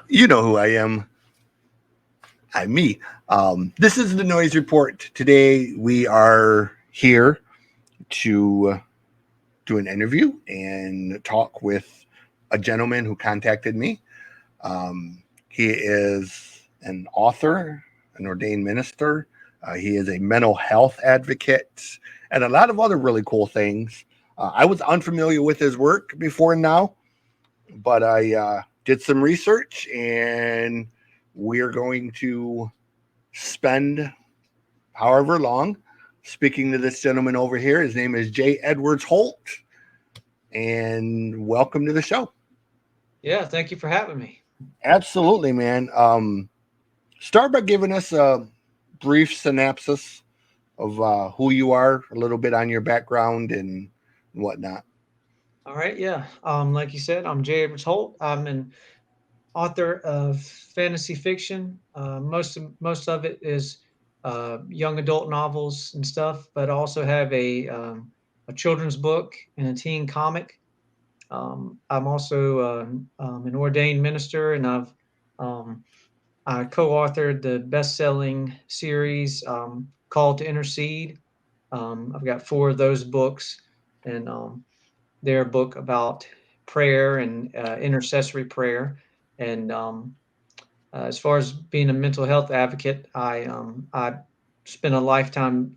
You know who I am. I'm me. This is the Noize Report. Today we are here to do an interview and talk with a gentleman who contacted me. He is an author, an ordained minister. He is a mental health advocate, and a lot of other really cool things. I was unfamiliar with his work before now, but I did some research, and we're going to spend however long speaking to this gentleman over here. His name is J. Edwards Holt, and welcome to the show. Yeah, thank you for having me. Absolutely, man. Start by giving us a brief synopsis of who you are, a little bit on your background and whatnot. All right, yeah. Like you said, I'm Jay Abrams Holt. I'm an author of fantasy fiction. Most of it is young adult novels and stuff, but I also have a children's book and a teen comic. I'm also an ordained minister, and um, I co-authored the best-selling series "Call to Intercede." I've got four of those books, and their book about prayer and intercessory prayer. And as far as being a mental health advocate, I spent a lifetime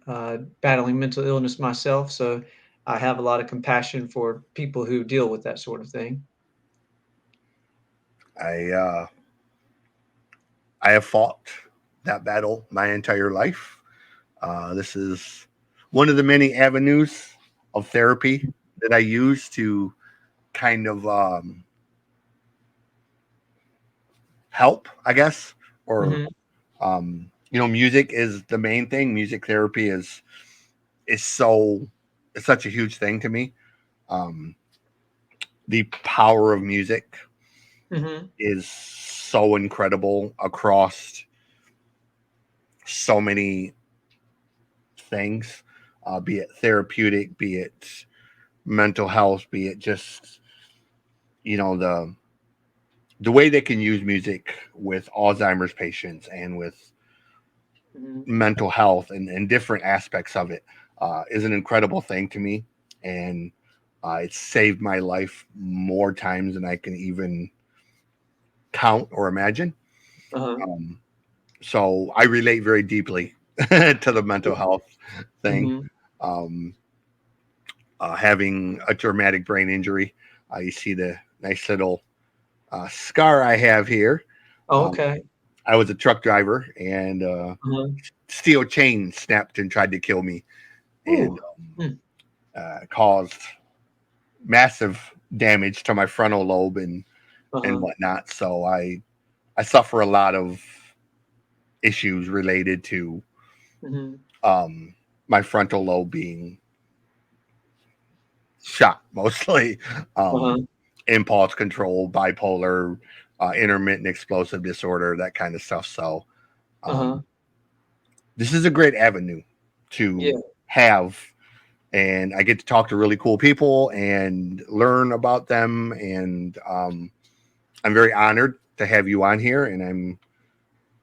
battling mental illness myself, so I have a lot of compassion for people who deal with that sort of thing. I uh, I have fought that battle my entire life. This is one of the many avenues of therapy that I use to kind of help, I guess, or Hmm. music is the main thing. Music therapy is so it's such a huge thing to me. Um, the power of music Hmm. is so incredible across so many things, be it therapeutic, be it mental health, be it just the way they can use music with Alzheimer's patients and with Hmm. mental health and different aspects of it is an incredible thing to me. And it's saved my life more times than I can even count or imagine. Uh-huh. Um, so I relate very deeply to the mental health thing. Hmm. Um, Having a traumatic brain injury, you see the nice little scar I have here. Oh, Um, okay. I was a truck driver, and Uh-huh. steel chain snapped and tried to kill me, Ooh. and Hmm. caused massive damage to my frontal lobe and Uh-huh. whatnot. So I suffer a lot of issues related to Hmm. um, my frontal lobe being shot mostly. Um, Uh-huh. Impulse control, bipolar, intermittent explosive disorder, that kind of stuff. So Uh-huh. um, this is a great avenue Yeah. to have, and I get to talk to really cool people and learn about them. And I'm very honored to have you on here, and I'm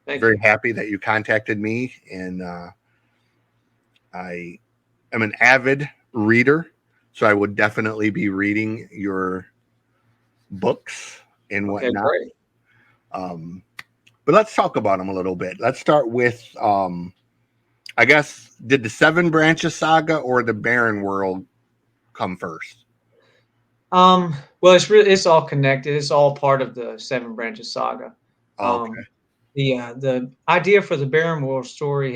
Thank very you. happy that you contacted me. And I am an avid reader, so I would definitely be reading your books and Okay, whatnot. great. Um, but let's talk about them a little bit. Let's start with, I guess, did the Seven Branches Saga or the Barren World come first? Well, it's all connected. It's all part of the Seven Branches Saga. Okay, Um, the idea for the Barrymore story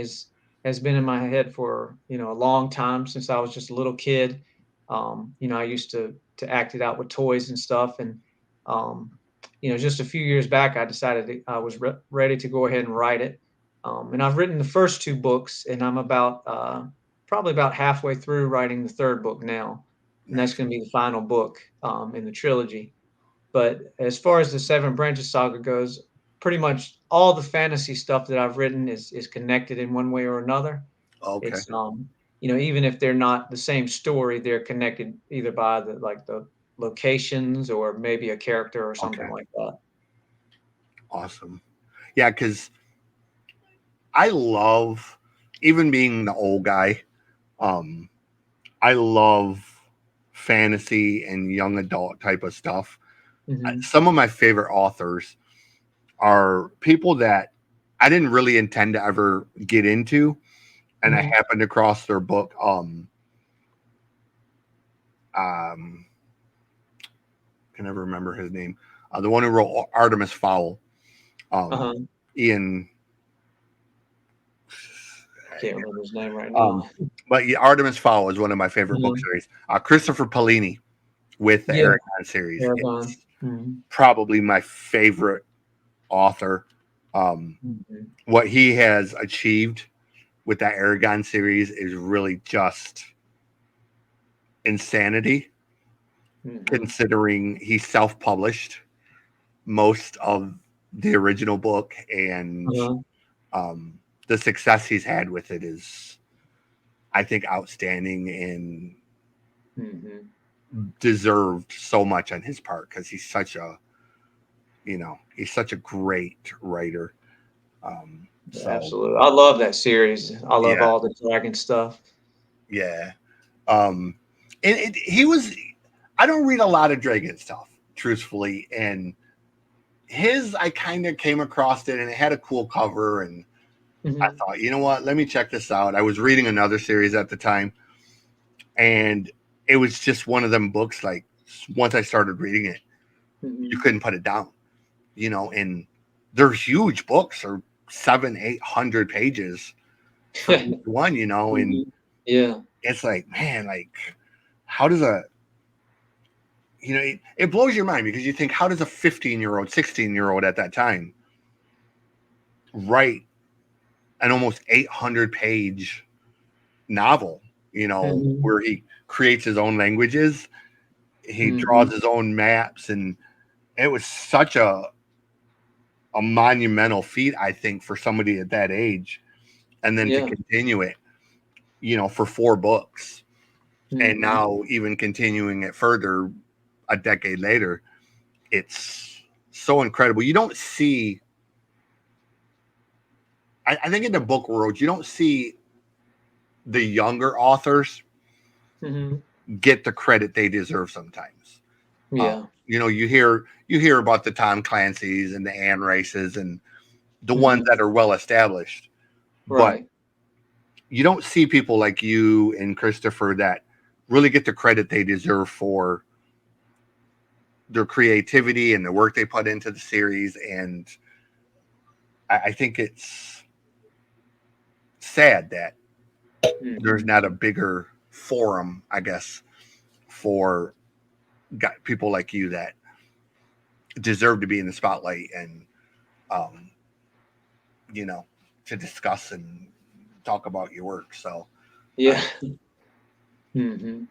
has been in my head for a long time since I was just a little kid. I used to act it out with toys and stuff, and um, just a few years back, I decided I was ready to go ahead and write it. And I've written the first two books, and I'm about probably about halfway through writing the third book now, and that's nice. going to be the final book in the trilogy. But as far as the Seven Branches saga goes, pretty much all the fantasy stuff that I've written is connected in one way or another. Okay, It's even if they're not the same story, they're connected either by the locations or maybe a character or something okay, like that. Awesome. Yeah, because I love, even being the old guy, um, I love fantasy and young adult type of stuff. Hmm. Some of my favorite authors are people that I didn't really intend to ever get into, and I Hmm. happened across their book. Um, can never remember his name. The one who wrote Artemis Fowl. Um, Uh-huh. Ian. I can't remember his name right Um, now. but yeah, Artemis Fowl is one of my favorite book Mhm. series. Christopher Polini with the Yeah, Aragon series. Aragon. It's Mhm. probably my favorite author. Um, Mhm. what he has achieved with that Aragon series is really just insanity, Mhm. considering he self published most of the original book, and Uh-huh. um, the success he's had with it is, I think, outstanding and Mhm. deserved so much on his part because he's such a great writer. So Absolutely. I love that series. I love yeah, all the dragon stuff. yeah. Um, and he was. I don't read a lot of Dragon stuff, truthfully, and his I kind of came across it, and it had a cool cover, and I Mhm. thought, you know what, let me check this out. I was reading another series at the time, and it was just one of them books. Like, once I started reading it, you Mhm. couldn't put it down. And they're huge books, or 700-800 pages for each one. And Mhm. Yeah. it's like, man, like, how does it blows your mind, because you think, how does a 15-year-old, 16-year-old at that time write an almost 800-page novel, Mhm. where he creates his own languages, he draws Mhm. his own maps, and it was such a monumental feat, I think, for somebody at that age, and then to Yeah. continue it, for 4 books, and Mhm. now even continuing it further a decade later. It's so incredible. You don't see, I think, in the book world, you don't see the younger authors Mhm. get the credit they deserve sometimes. Yeah. You hear about the Tom Clancy's and the Anne Races and the ones Mhm. that are well established, but Right. you don't see people like you and Christopher that really get the credit they deserve for their creativity and the work they put into the series. And I think it's sad that there's Mhm. not a bigger forum, I guess, for people like you that deserve to be in the spotlight, and um, you know, to discuss and talk about your work. So, Yeah. Mhm.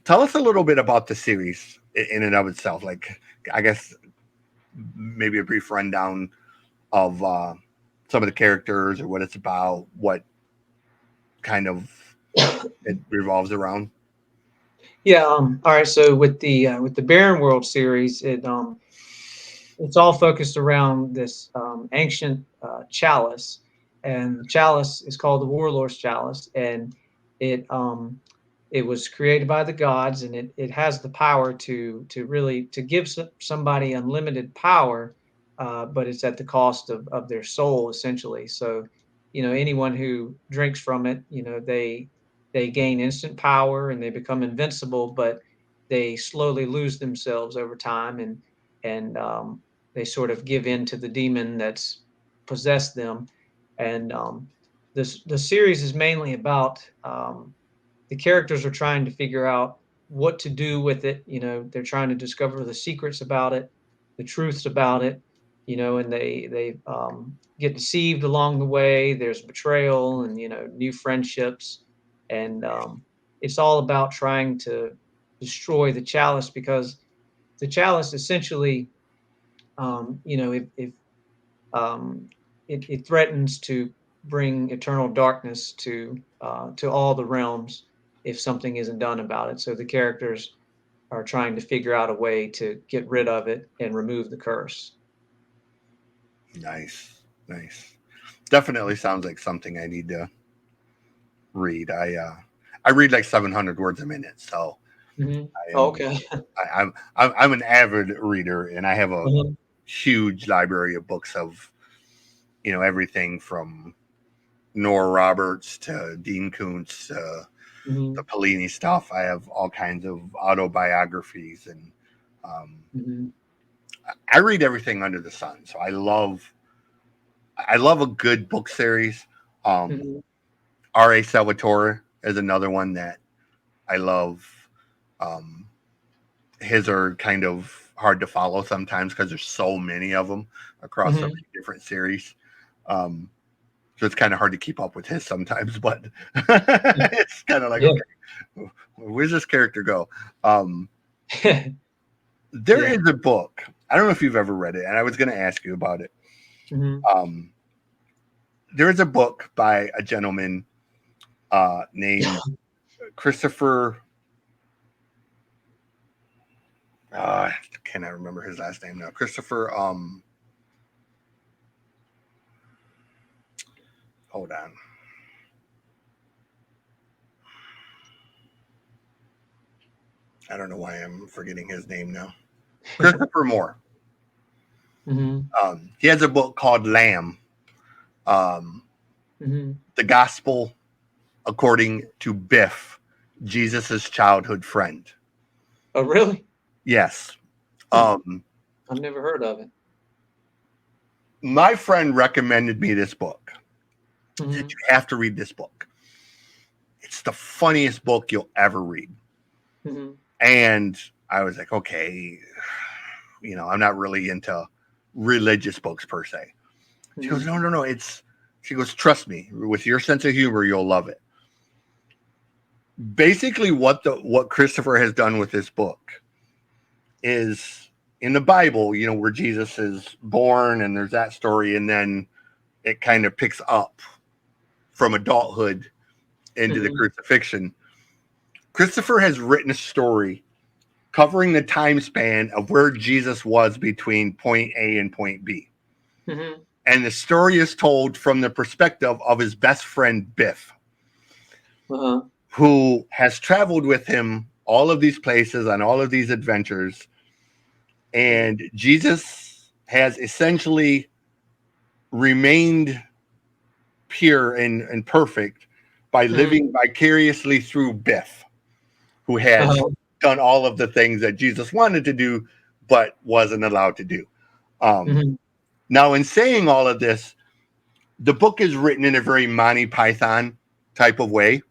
tell us a little bit about the series in and of itself. Like, I guess maybe a brief rundown of some of the characters, or what it's about, what kind of it revolves around. Yeah. All right. So with the Barren World series, it's all focused around this ancient chalice, and the chalice is called the Warlord's Chalice, and it um, it was created by the gods, and it has the power to really to give somebody unlimited power, but it's at the cost of their soul essentially. So, anyone who drinks from it, they gain instant power and they become invincible, but they slowly lose themselves over time, and they sort of give in to the demon that's possessed them. And the series is mainly about the characters are trying to figure out what to do with it. They're trying to discover the secrets about it, the truths about it. And they get deceived along the way. There's betrayal and new friendships, and it's all about trying to destroy the chalice, because the chalice essentially, if um, it threatens to bring eternal darkness to all the realms if something isn't done about it. So the characters are trying to figure out a way to get rid of it and remove the curse. Nice, nice. Definitely sounds like something I need to read. I read like 700 words a minute, so Hmm. I Oh, am okay. I'm an avid reader, and I have a Mhm. huge library of books of everything from Nora Roberts to Dean Koontz to the Mhm. Pellini stuff. I have all kinds of autobiographies, and um, Mhm. I read everything under the sun. So I love a good book series. Um, Mhm. R.A. Salvatore is another one that I love. Um, his are kind of hard to follow sometimes because there's so many of them across so Mhm. many different series. Um, so it's kind of hard to keep up with his sometimes, but it's kind of like, Yeah. okay, where's this character go? Um, there Yeah. is a book. I don't know if you've ever read it, and I was going to ask you about it. Mhm. Um, there is a book by a gentleman named Christopher. I cannot remember his last name now. Christopher. Hold on. I don't know why I'm forgetting his name now. Christopher Moore. Mhm. He has a book called Lamb, um, Mhm. the Gospel according to Biff, Jesus's childhood friend. Oh, really? Yes. Hmm. Um, I've never heard of it. my friend recommended me this book. He said, Mhm. you have to read this book. It's the funniest book you'll ever read. Mhm. And I was like, okay, I'm not really into religious books per se. She goes, Mhm. no, no, no. She goes, trust me, with your sense of humor, you'll love it. Basically, what Christopher has done with this book is in the Bible, where Jesus is born and there's that story, and then it kind of picks up from adulthood into the Mhm. crucifixion. Christopher has written a story covering the time span of where Jesus was between point A and point B. Mhm. And the story is told from the perspective of his best friend, Biff, Uh-huh. who has traveled with him all of these places on all of these adventures. Mhm. And Jesus has essentially remained pure and perfect by Mhm. living vicariously through Biff, who has Uh-huh. done all of the things that Jesus wanted to do, but wasn't allowed to do. Um, Mhm. now, in saying all of this, the book is written in a very Monty Python type of way,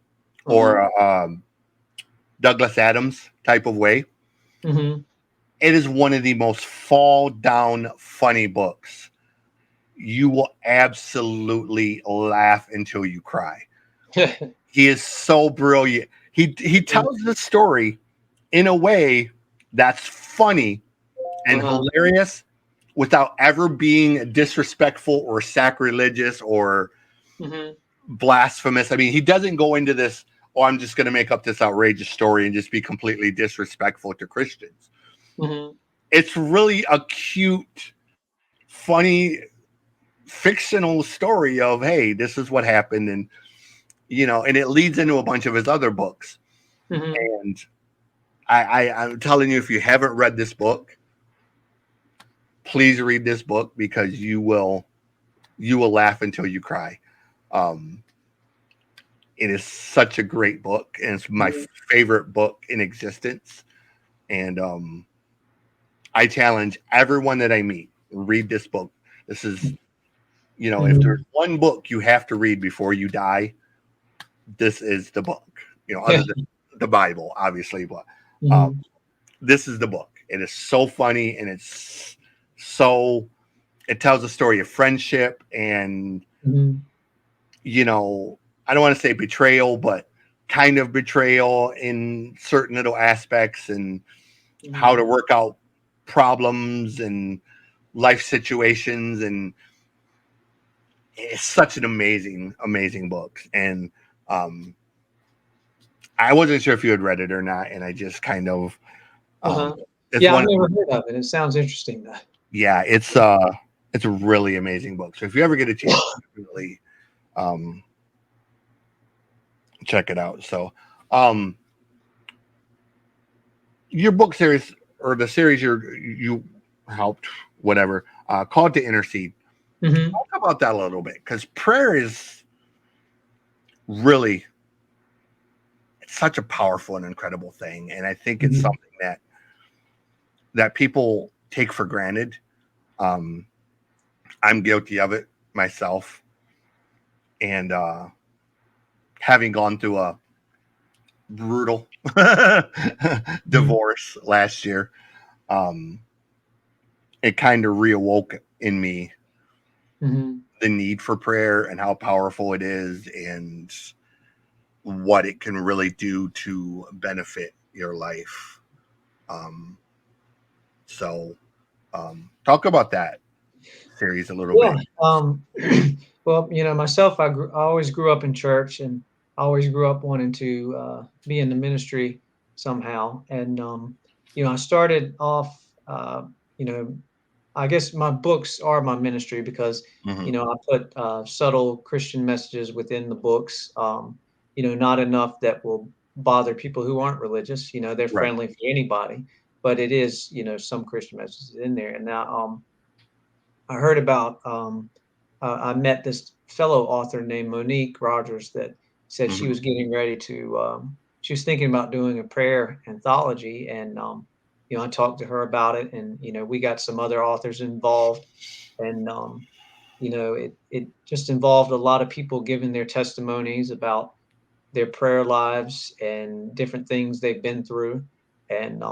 Uh-huh. or Douglas Adams type of way. Mhm. It is one of the most fall down funny books. You will absolutely laugh until you cry. He is so brilliant. He tells the story in a way that's funny and Uh-huh. hilarious without ever being disrespectful or sacrilegious or Mhm. blasphemous. I mean, he doesn't go into this, oh, I'm just going to make up this outrageous story and just be completely disrespectful to Christians. Mhm. It's really a cute, funny, fictional story of, hey, this is what happened. And it leads into a bunch of his other books. Mhm. And I'm telling you, if you haven't read this book, please read this book because you will laugh until you cry. Um, it is such a great book, and it's my Mhm. favorite book in existence. And I challenge everyone that I meet, read this book. This is, if there's Mhm. one book you have to read before you die, this is the book. Other than the Bible, obviously, but um, Mhm. this is the book. It is so funny, and it tells a story of friendship and Mhm. I don't want to say betrayal, but kind of betrayal in certain little aspects, and how Mhm. to work out problems and life situations. And it's such an amazing, amazing book. And um, I wasn't sure if you had read it or not, and I just kind of um, Uh-huh. it's Yeah, I've one. never heard of it. It sounds interesting though. Yeah, it's It's a really amazing book. So if you ever get a chance, definitely um, check it out. So your book series or the series you helped, whatever, called to intercede. Hmm. Talk about that a little bit, because prayer is really, it's such a powerful and incredible thing, and I think it's Hmm. something that people take for granted. Um, I'm guilty of it myself, and having gone through a brutal Hmm. divorce last year, um, it kind of reawoke in me Hmm. the need for prayer and how powerful it is, and what it can really do to benefit your life. Um, so, talk about that series a little Yeah. bit. Well, myself, I always grew up in church, and I always grew up wanting to be in the ministry somehow. And I started off, you know, I guess my books are my ministry because, Hmm. I put subtle Christian messages within the books. Not enough that will bother people who aren't religious. They're Right. friendly for anybody, but it is, some Christian messages in there. And now, I heard about, I met this fellow author named Monique Rogers that said she Hmm. was getting ready to, she was thinking about doing a prayer anthology. And, I talked to her about it, and, we got some other authors involved. And, it just involved a lot of people giving their testimonies about their prayer lives and different things they've been through. And,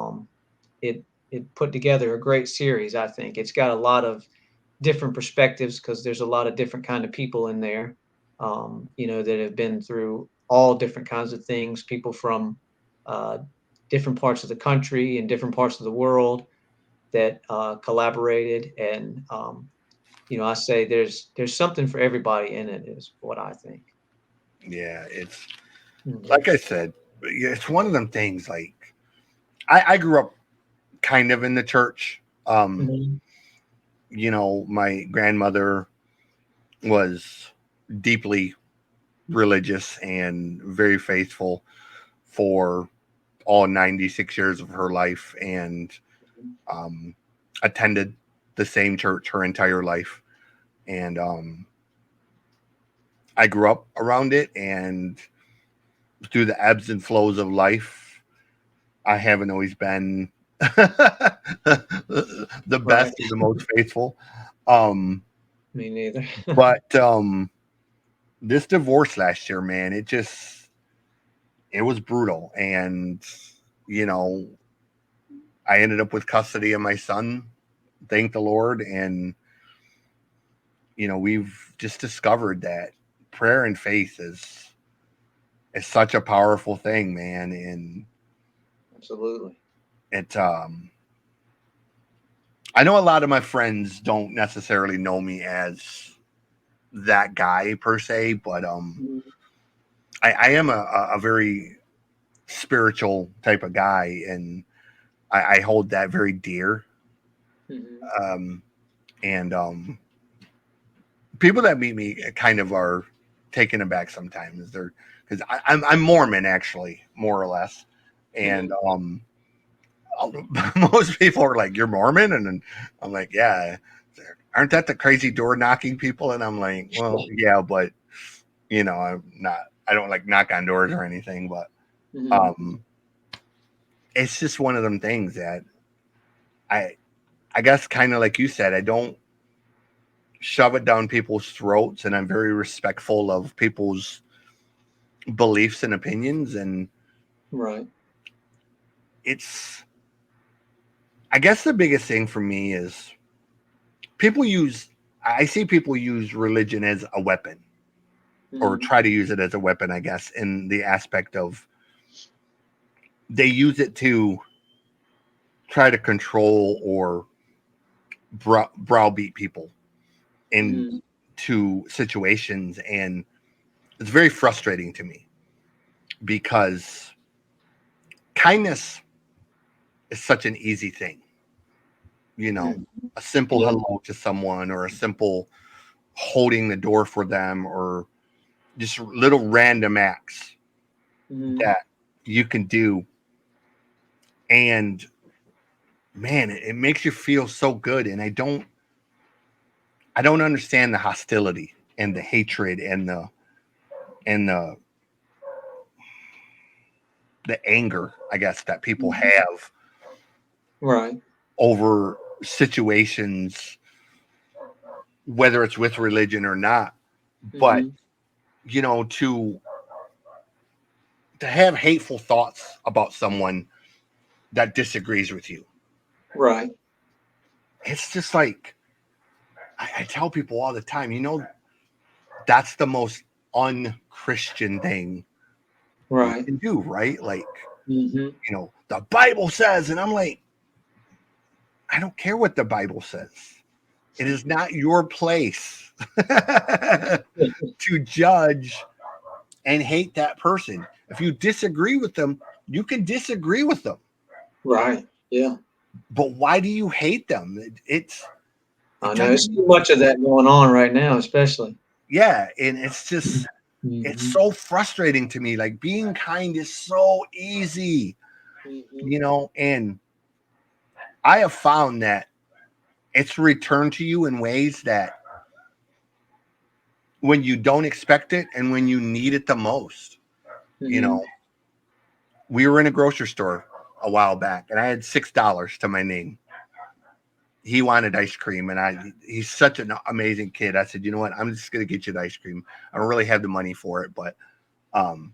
it, it put together a great series. I think it's got a lot of different perspectives because there's a lot of different kind of people in there, that have been through all different kinds of things. People from uh, different parts of the country and different parts of the world that collaborated. And I say there's something for everybody in it, is what I think. Yeah, it's Mhm. like I said, it's one of them things. Like I grew up kind of in the church. Mhm. My grandmother was deeply religious and very faithful for all 96 years of her life, and um, attended the same church her entire life. And I grew up around it, and through the ebbs and flows of life, I haven't always been the Right. best or the most faithful. Um, Me neither. but this divorce last year, man, it was brutal. And, you know, I ended up with custody of my son, thank the Lord. And, we've just discovered that prayer and faith is such a powerful thing, man. And Absolutely. it I know a lot of my friends don't necessarily know me as that guy per se, but Mhm. I am a very spiritual type of guy, and I hold that very dear. Mhm. Um, and people that meet me kind of are taken aback sometimes. They're because I'm Mormon, actually, more or less, and Mhm. most people are like, "You're Mormon," and then I'm like, "Yeah." Aren't that the crazy door knocking people? And I'm like, well, yeah, but I'm not. I don't like knock on doors or anything, but Mhm. um, it's just one of them things that I I guess kind of like you said, I don't shove it down people's throats, and I'm very respectful of people's beliefs and opinions. And Right. it's, I guess the biggest thing for me is people use, I see people use religion as a weapon, or Mhm. try to use it as a weapon, I guess, in the aspect of they use it to try to control or browbeat people Mhm. into situations. And it's very frustrating to me, because kindness is such an easy thing. you know, a simple Yeah. hello to someone, or a simple holding the door for them, or just little random acts Mhm. that you can do. And man, it makes you feel so good. And I don't understand the hostility and the hatred and and the the anger, I guess, that people Mhm. have Right. over situations, whether it's with religion or not. But Mhm. you know, to have hateful thoughts about someone that disagrees with you, Right. it's just like I tell people all the time, you know, that's the most unchristian thing you Right. can do, right? Like, Mhm. you know, the Bible says, and I'm like, I don't care what the Bible says. It is not your place to judge and hate that person. If you disagree with them, you can disagree with them. Right. Yeah. But why do you hate them? It I know doesn't it's make too much of sense. that going on right now, especially. Yeah, and it's just it's Mhm. so frustrating to me. Like, being kind is so easy, Mhm. you know, and I have found that it's returned to you in ways that when you don't expect it and when you need it the most. You know, Mhm. we were in a grocery store a while back and I had $6 to my name. He wanted ice cream, and he's such an amazing kid. I said, you know what, I'm just gonna get you the ice cream. I don't really have the money for it, but um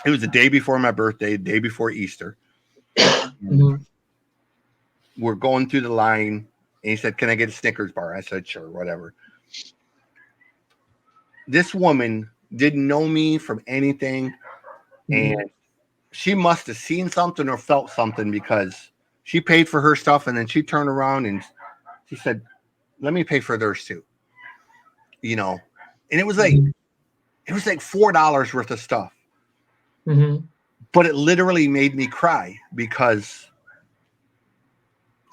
it was the day before my birthday, the day before Easter. And Mhm. we're going through the line, and he said, can I get a Snickers bar? I said, sure, whatever. This woman didn't know me from anything, and Mhm. she must have seen something or felt something, because she paid for her stuff, and then she turned around and she said, let me pay for theirs too, you know. And Mhm. it was like $4 worth of stuff, Mhm. but it literally made me cry, because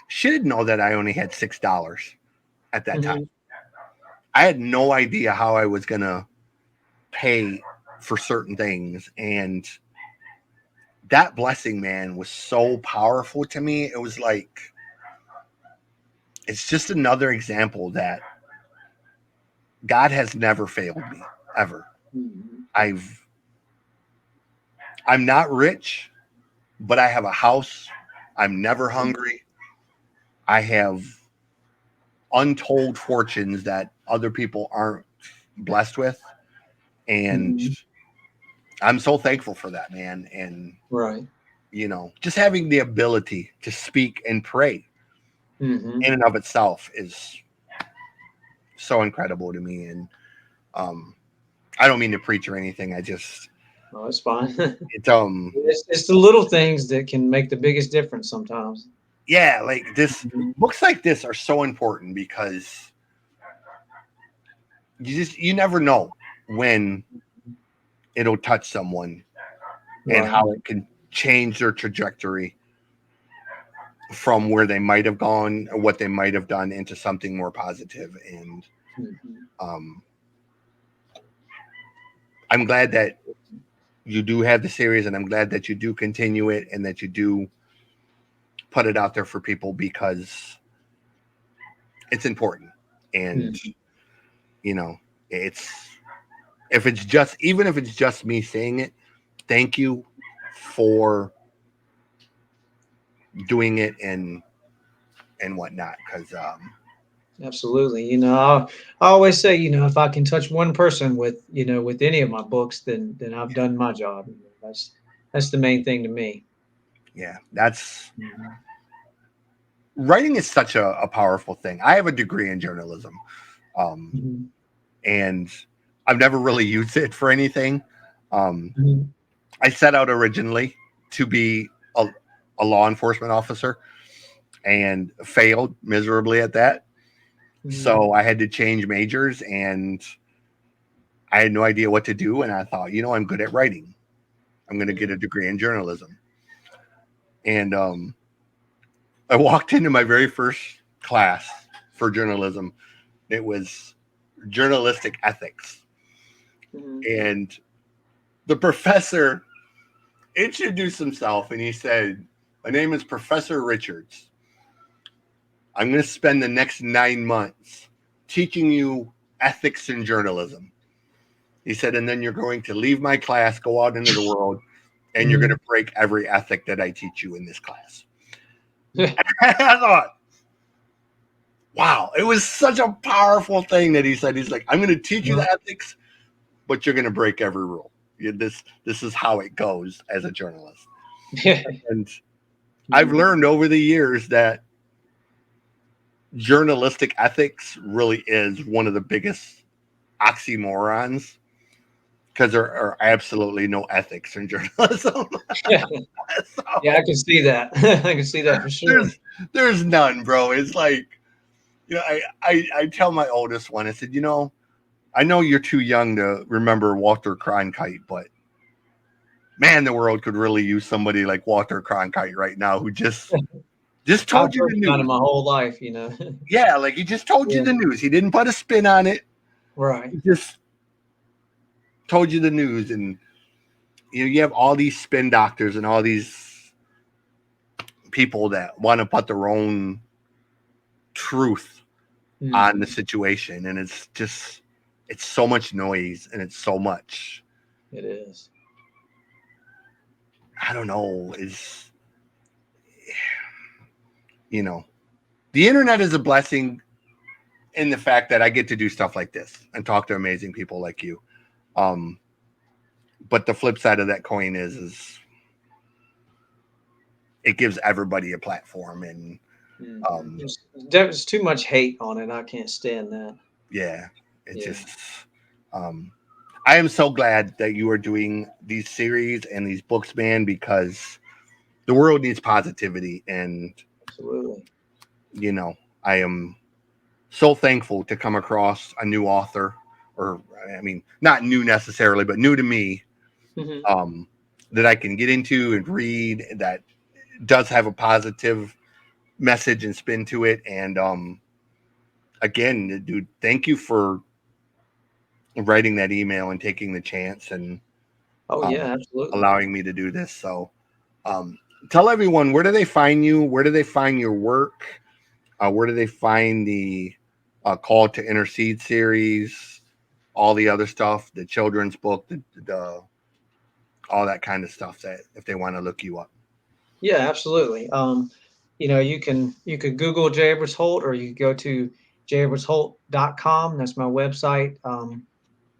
she didn't know that I only had $6 at that time. Mhm. I had no idea how I was gonna pay for certain things, and that blessing, man, was so powerful to me. It was like, it's just another example that God has never failed me, ever. Mhm. I've I'm not rich, but I have a house. I'm never hungry. I have untold fortunes that other people aren't blessed with, and Mhm. I'm so thankful for that, man. And Right. you know, just having the ability to speak and pray Mhm. in and of itself is so incredible to me. And um I don't mean to preach or anything. I just Oh, it's fine. it's It's the little things that can make the biggest difference sometimes. yeah, like this, Mhm. books like this are so important, because you never know when it'll touch someone and Right. how it can change their trajectory from where they might have gone or what they might have done into something more positive. And Mhm. um I'm glad that you do have the series, and I'm glad that you do continue it, and that you do put it out there for people, because it's important. And Mhm. you know, it's if it's just even if it's just me saying it, thank you for doing it and whatnot, because Absolutely. I always say, if I can touch one person with, with any of my books, then I've done my job. That's the main thing to me. yeah, that's Mhm. writing is such a powerful thing. I have a degree in journalism, um, Mhm. and I've never really used it for anything. um, Mhm. I set out originally to be a law enforcement officer, and failed miserably at that. Mhm. So I had to change majors, and I had no idea what to do. And I thought, you know, I'm good at writing. I'm going to get a Mhm. degree in journalism. And I walked into my very first class for journalism. It was journalistic ethics. Mhm. And the professor introduced himself and he said, "My name is Professor Richards. I'm going to spend the next 9 months teaching you ethics in journalism." He said, "And then you're going to leave my class, go out into the world, and you're going Mhm. to break every ethic that I teach you in this class." I thought, wow, it was such a powerful thing that he said. He's like, "I'm going to teach you Uh-huh. the ethics, but you're going to break every rule. This is how it goes as a journalist." And I've Mhm. learned over the years that journalistic ethics really is one of the biggest oxymorons because there are absolutely no ethics in journalism. Yeah, I So can see that. I can see that for sure. there's none, bro. It's like, I tell my oldest one, I said, I know you're too young to remember Walter Cronkite, but man, the world could really use somebody like Walter Cronkite right now who just I've told you heard the about it news. my whole life. Yeah, like he just told you Yeah, the news. He didn't put a spin on it. right. He just told you the news. And you have all these spin doctors and all these people that want to put their own truth on the Mhm. situation, and it's so much noise and it's so much, It is. I don't know, is you know the internet is a blessing in the fact that I get to do stuff like this and talk to amazing people like you. um but the flip side of that coin is it gives everybody a platform. And Mhm. um There's too much hate on it. I can't stand that. yeah, it Yeah, just um I am so glad that you are doing these series and these books, man, because the world needs positivity. And absolutely. you know, I am so thankful to come across a new author, or I mean, not new necessarily, but new to me, Mhm. um, that I can get into and read that does have a positive message and spin to it. And again, dude, thank you for writing that email and taking the chance and Oh um, yeah, absolutely. allowing me to do this. So, um, tell everyone, where do they find you? Where do they find your work? Where do they find the Call to Intercede series? All the other stuff, the children's book, the all that kind of stuff. That if they want to look you up, Yeah, absolutely. You could Google J. Edwards Holt, or you could go to jedwardsholt.com. That's my website.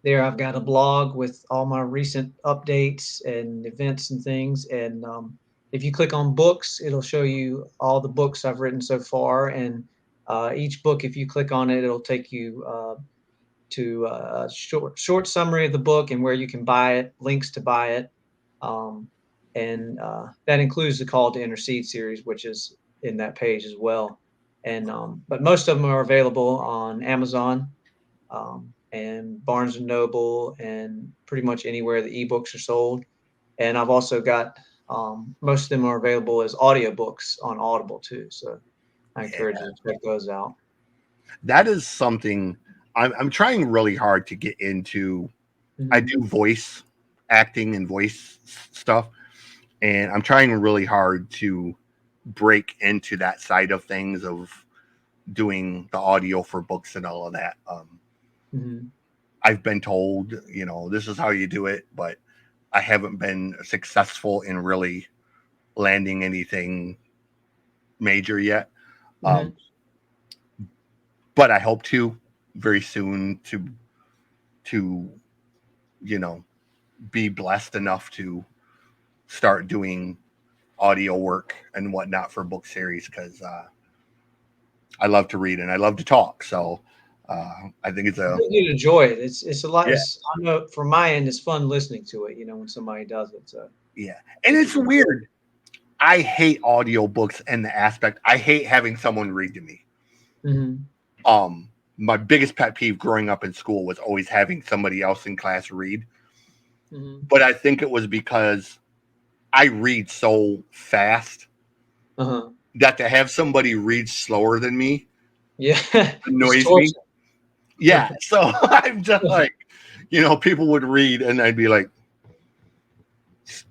There, I've got a blog with all my recent updates and events and things. And if you click on books, it'll show you all the books I've written so far. And each book, if you click on it, it'll take you to a short summary of the book and where you can buy it, links to buy it, um, and that includes the Call to Intercede series, which is in that page as well. And but most of them are available on Amazon, and Barnes and Noble, and pretty much anywhere the ebooks are sold. And I've also got most of them are available as audiobooks on Audible too. So I yeah, encourage you to check those out. that is something I'm trying really hard to get into. I Mhm. do voice acting and voice stuff, and I'm trying really hard to break into that side of things of doing the audio for books and all of that. Mhm. I've been told, this is how you do it, but I haven't been successful in really landing anything major yet. Um, Mhm. but I hope to very soon to you know be blessed enough to start doing audio work and whatnot for book series because I love to read and I love to talk. So I think it's I a think you'd enjoy it. It's a lot. yeah, I know from my end, it's fun listening to it. When somebody does it, so yeah. I And think it's you'd enjoy it. weird. I hate audiobooks and the aspect. I hate having someone read to me. Mhm. Um, my biggest pet peeve growing up in school was always having somebody else in class read. Mhm. But I think it was because I read so fast Uh-huh. that to have somebody read slower than me Yeah. It's annoys me. torture. Yeah. So I'm just like, people would read and I'd be like, it's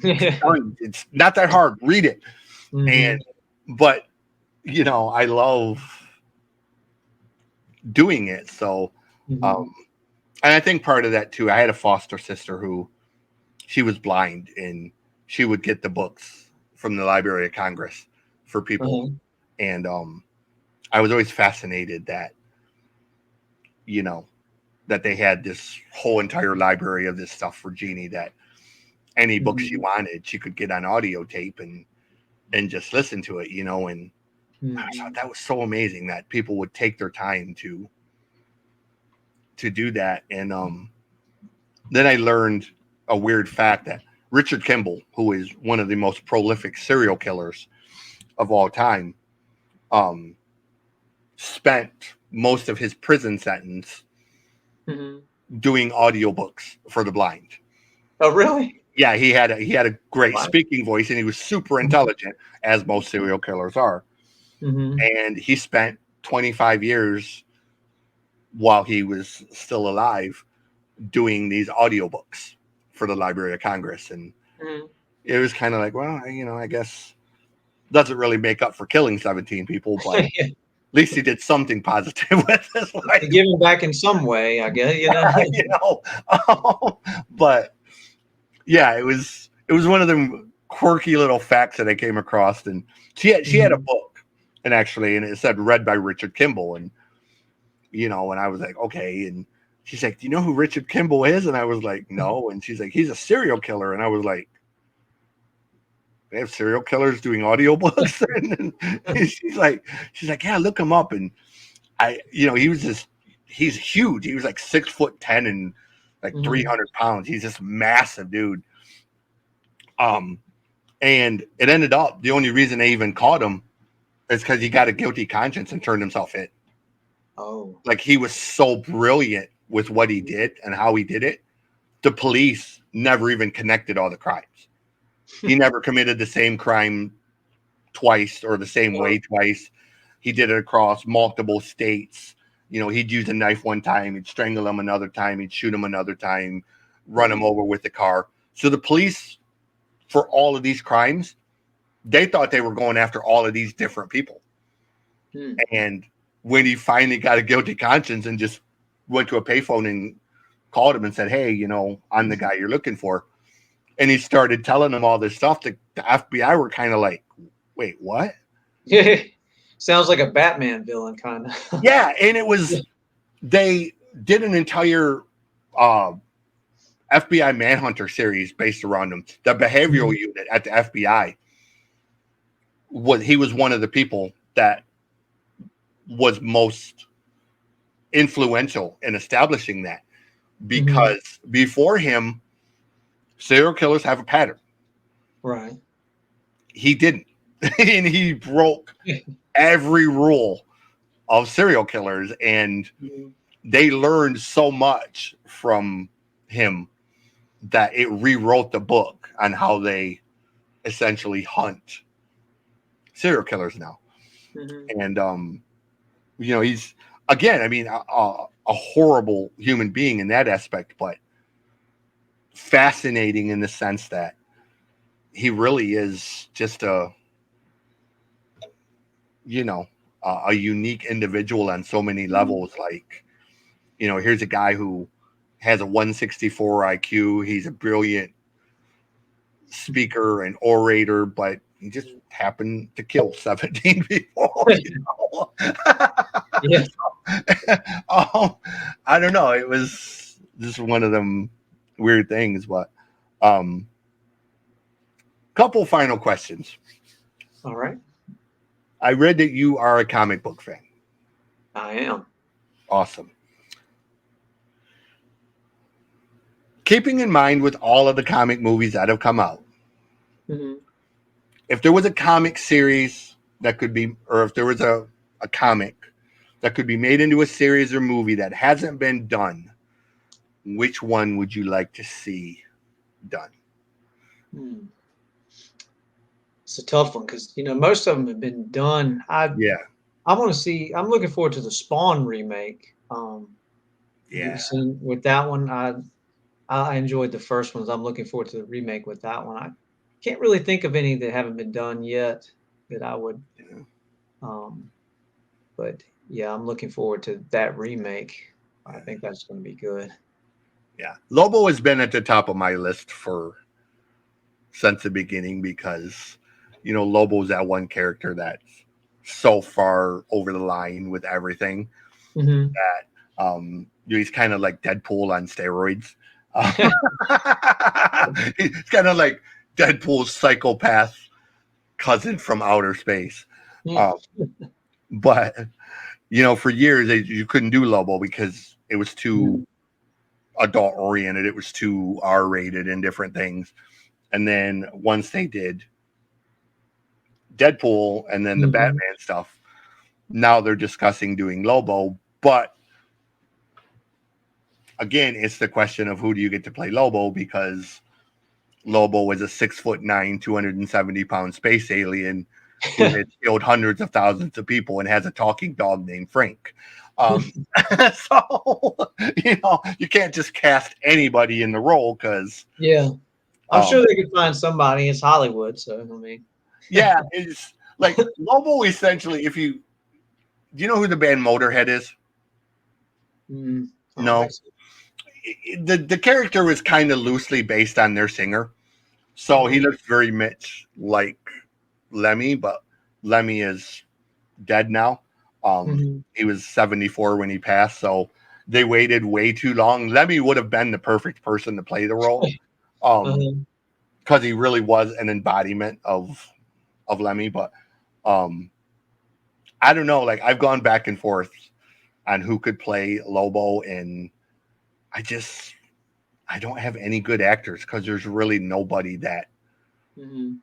Yeah. done. It's not that hard. Read it. Hmm. And, but, I love doing it. So, um, Hmm. and I think part of that too, I had a foster sister who she was blind and she would get the books from the Library of Congress for people. Uh-huh. And I was always fascinated that, you know, that they had this whole entire library of this stuff for Jeannie that any book she Hmm. wanted, she could get on audio tape and just listen to it, and I thought Hmm. that was so amazing that people would take their time to do that. And then I learned a weird fact that Richard Kimball, who is one of the most prolific serial killers of all time, um, spent most of his prison sentence Hmm. doing audiobooks for the blind. Oh, really? Yeah, he had a great Wow. speaking voice and he was super intelligent, as most serial killers are. Hmm. And he spent 25 years while he was still alive doing these audiobooks for the Library of Congress. And Hmm. it was kind of like, well, I guess doesn't really make up for killing 17 people, but at least he did something positive with his life. Giving back in some way, I guess, you know. you know. But yeah, it was one of them quirky little facts that I came across, and she had a Hmm. book, and it said read by Richard Kimball, and and I was like, okay, and she's like, do you know who Richard Kimball is? And I was like, no, and she's like, he's a serial killer, and I was like, they have serial killers doing audiobooks, and she's like, yeah, look him up, and he's huge. He was like 6'10" and like Hmm. 300 pounds. He's this massive dude. Um, and it ended up the only reason they even caught him is because he got a guilty conscience and turned himself in. Oh. Like he was so brilliant with what he did and how he did it. The police never even connected all the crimes. He never committed the same crime twice or the same Wow. way twice. He did it across multiple states. He'd use a knife one time, he'd strangle him another time, he'd shoot him another time, run him Mhm. over with the car. So the police, for all of these crimes, they thought they were going after all of these different people. Hmm. And when he finally got a guilty conscience and just went to a payphone and called him and said, hey, I'm the guy you're looking for. And he started telling them all this stuff. The FBI were kind of like, wait, what? Sounds like a Batman villain, kind of. Yeah. And they did an entire uh, FBI Manhunter series based around him. The behavioral Mhm. unit at the FBI he was one of the people that was most influential in establishing that, Mhm. because before him, serial killers have a pattern. Right. He didn't. And he broke every rule of serial killers, and Mhm. they learned so much from him that it rewrote the book on how they essentially hunt serial killers now. Mhm. And he's, again, I mean, a horrible human being in that aspect, but fascinating in the sense that he really is just you know a unique individual on so many Mhm. levels. Like, here's a guy who has a 164 IQ. He's a brilliant speaker and orator, but he just happened to kill 17 people. Yeah. um, I don't know. It was just one of them weird things, but um, couple final questions. All right. I read that you are a comic book fan. I am. Awesome. Keeping in mind with all of the comic movies that have come out, Mhm. if there was a comic series that could be, or if there was a comic that could be made into a series or movie that hasn't been done, which one would you like to see done? Hmm. It's a tough one because most of them have been done. Yeah. I want to see. I'm looking forward to the Spawn remake. You Yeah. seen with that one? I enjoyed the first ones. I'm looking forward to the remake with that one. I can't really think of any that haven't been done yet that I would. Yeah. Um, but yeah, I'm looking forward to that remake. I Yeah. think that's going to be good. Yeah. Lobo has been at the top of my list for since the beginning because, Lobo's that one character that's so far over the line with everything Hmm. that he's kind of like Deadpool on steroids. He's kind of like Deadpool's psychopath cousin from outer space. Um, but for years you couldn't do Lobo because it was too adult oriented. It was too R rated and different things. And then once they did Deadpool and then the Hmm. Batman stuff, now they're discussing doing Lobo. But again, it's the question of who do you get to play Lobo, because Lobo is a 6'9", 270-pound space alien who has killed hundreds of thousands of people and has a talking dog named Frank. Um, so you can't just cast anybody in the role because Yeah, I'm um, sure they could find somebody. It's Hollywood, so I mean, yeah, it's like Lobo essentially. If you do you know who the band Motorhead is? I don't No, think so. the character was kind of loosely based on their singer, so he Hmm. looks very much like Lemmy, but Lemmy is dead now. Hmm. He was 74 when he passed, so they waited way too long. Lemmy would have been the perfect person to play the role, Uh-huh. because he really was an embodiment of Lemmy. But um, I don't know. Like I've gone back and forth on who could play Lobo, and I just I don't have any good actors because there's really nobody that Hmm.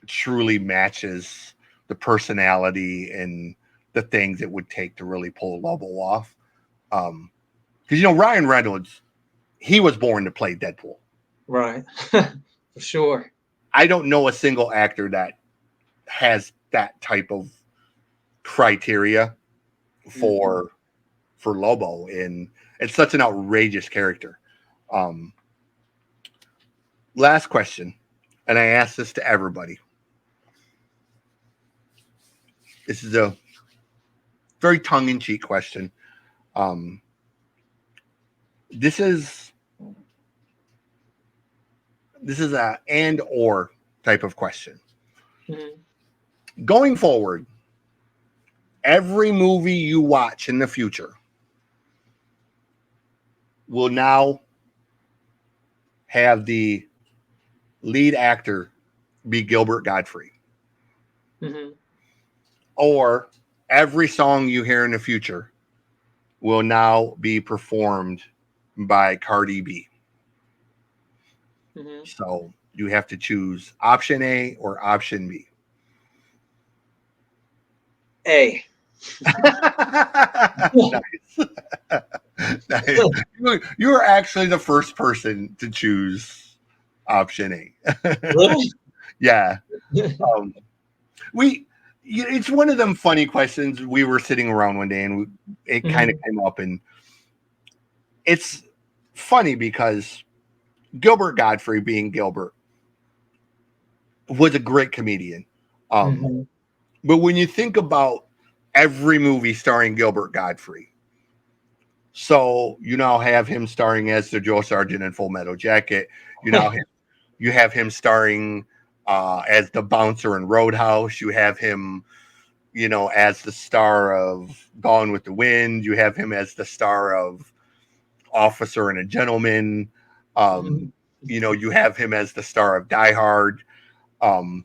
truly matches the personality and the things it would take to really pull Lobo off. Because Ryan Reynolds, he was born to play Deadpool. Right, for sure. I don't know a single actor that has that type of criteria Hmm. for Lobo, and it's such an outrageous character. Um, Last question, and I ask this to everybody. This is a very tongue in cheek question. Um, this is a and or type of question. Hmm. Going forward, every movie you watch in the future will now have the lead actor be Gilbert Gottfried, Hmm. or every song you hear in the future will now be performed by Cardi B. Hmm. So you have to choose option A or option B. A. Nice. Nice. You were actually the first person to choose option A. Really? Yeah. Um, we, it's one of them funny questions. We were sitting around one day and it kind of Hmm. came up, and it's funny because Gilbert Gottfried, being Gilbert, was a great comedian. Um, Hmm. but when you think about every movie starring Gilbert Gottfried, so you now have him starring as the Joe Sergeant in Full Metal Jacket. You now have, you have him starring as the bouncer in Roadhouse. You have him, as the star of Gone with the Wind. You have him as the star of Officer and a Gentleman. Hmm. Um, you have him as the star of Die Hard. Um,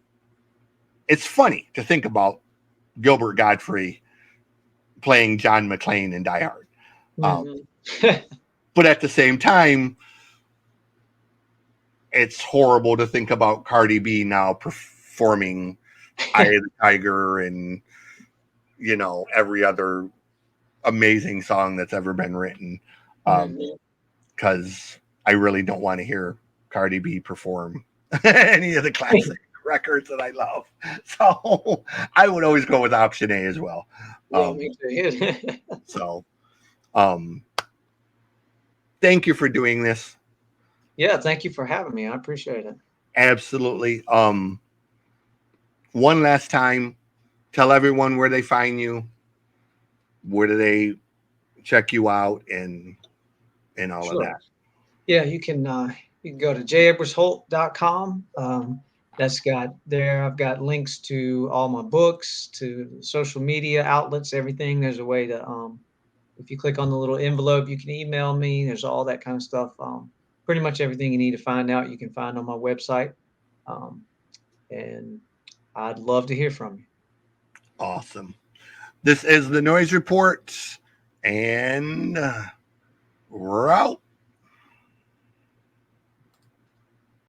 it's funny to think about Gilbert Gottfried playing John McClane in Die Hard. Um, Hmm. but at the same time, it's horrible to think about Cardi B now performing Eye of the Tiger and, every other amazing song that's ever been written. Hmm. Because I really don't want to hear Cardi B perform any of the classic records that I love. So I would always go with option A as well. Yeah, me too. So, um, thank you for doing this. Yeah, thank you for having me. I appreciate it. Absolutely. One last time, tell everyone where they find you, where do they check you out, and all of Sure. that. Yeah, you can go to jabrasholt.com. That's got there. I've got links to all my books, to social media outlets, everything. There's a way to if you click on the little envelope, you can email me. There's all that kind of stuff. Pretty much everything you need to find out, you can find on my website. Um, and I'd love to hear from you. Awesome. This is the Noize Report, and we're out.